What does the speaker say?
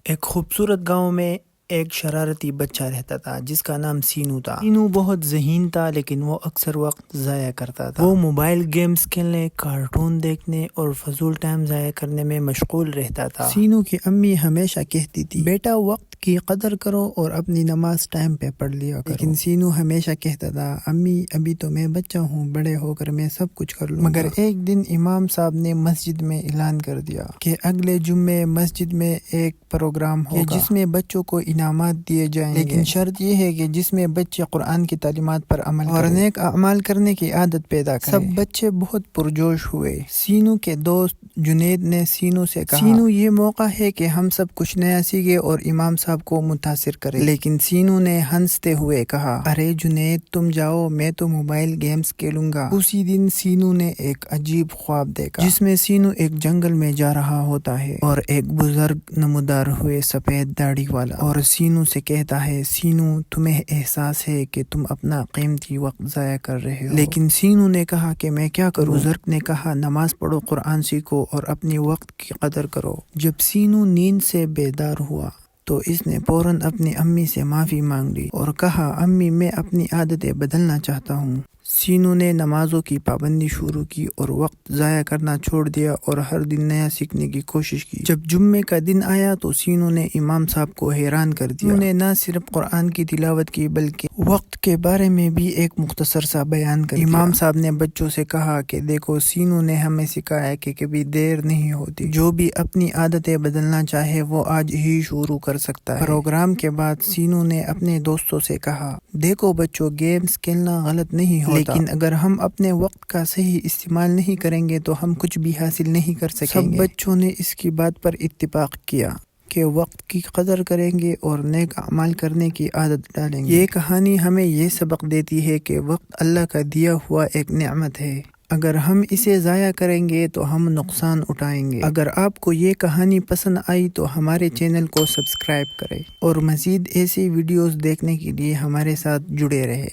ایک خوبصورت گاؤں میں ایک شرارتی بچہ رہتا تھا جس کا نام سینو تھا۔ سینو بہت ذہین تھا لیکن وہ اکثر وقت ضائع کرتا تھا۔ وہ موبائل گیمز کھیلنے، کارٹون دیکھنے اور فضول ٹائم ضائع کرنے میں مشغول رہتا تھا۔ سینو کی امی ہمیشہ کہتی تھی، بیٹا وقت کی قدر کرو اور اپنی نماز ٹائم پہ پڑھ لیا کرو۔ لیکن سینو ہمیشہ کہتا تھا، امی ابھی تو میں بچہ ہوں، بڑے ہو کر میں سب کچھ کر لوں گا۔ مگر ایک دن امام صاحب نے مسجد میں اعلان کر دیا کہ اگلے جمعے مسجد میں ایک پروگرام ہوگا جس میں بچوں کو انعامات دیے جائیں گے، لیکن شرط یہ ہے کہ جس میں بچے قرآن کی تعلیمات پر عمل اور نیک اعمال کرنے کی عادت پیدا کریں۔ سب بچے بہت پرجوش ہوئے۔ سینو کے دوست جنید نے سینو سے کہا، سینو یہ موقع ہے کہ ہم سب کچھ نیا سیکھیں اور امام صاحب کو متاثر کریں۔ لیکن سینو نے ہنستے ہوئے کہا، ارے جنید تم جاؤ، میں تو موبائل گیمز کھیلوں گا۔ اسی دن سینو نے ایک عجیب خواب دیکھا جس میں سینو ایک جنگل میں جا رہا ہوتا ہے اور ایک بزرگ نمودار ہوئے سفید داڑھی والا اور سینو سے کہتا ہے، سینو تمہیں احساس ہے کہ تم اپنا قیمتی وقت ضائع کر رہے ہو؟ لیکن سینو نے کہا کہ میں کیا کروں؟ بزرگ نے کہا، نماز پڑھو، قرآن سیکھو اور اپنی وقت کی قدر کرو۔ جب سینو نیند سے بیدار ہوا تو اس نے فوراً اپنی امی سے معافی مانگ لی اور کہا، امی میں اپنی عادتیں بدلنا چاہتا ہوں۔ سینو نے نمازوں کی پابندی شروع کی اور وقت ضائع کرنا چھوڑ دیا اور ہر دن نیا سیکھنے کی کوشش کی۔ جب جمعے کا دن آیا تو سینو نے امام صاحب کو حیران کر دیا۔ انہوں نے نہ صرف قرآن کی تلاوت کی بلکہ وقت کے بارے میں بھی ایک مختصر سا بیان کر دیا۔ امام صاحب نے بچوں سے کہا کہ دیکھو، سینو نے ہمیں سکھایا کہ کبھی دیر نہیں ہوتی، جو بھی اپنی عادتیں بدلنا چاہے وہ آج ہی شروع کر سکتا ہے۔ پروگرام کے بعد سینو نے اپنے دوستوں سے کہا، دیکھو بچوں، گیمز کھیلنا غلط نہیں ہوتا، لیکن اگر ہم اپنے وقت کا صحیح استعمال نہیں کریں گے تو ہم کچھ بھی حاصل نہیں کر سکیں گے۔ سب بچوں نے اس کی بات پر اتفاق کیا کہ وقت کی قدر کریں گے اور نیک اعمال کرنے کی عادت ڈالیں گے۔ یہ کہانی ہمیں یہ سبق دیتی ہے کہ وقت اللہ کا دیا ہوا ایک نعمت ہے، اگر ہم اسے ضائع کریں گے تو ہم نقصان اٹھائیں گے۔ اگر آپ کو یہ کہانی پسند آئی تو ہمارے چینل کو سبسکرائب کریں اور مزید ایسی ویڈیوز دیکھنے کے لیے ہمارے ساتھ جڑے رہیں۔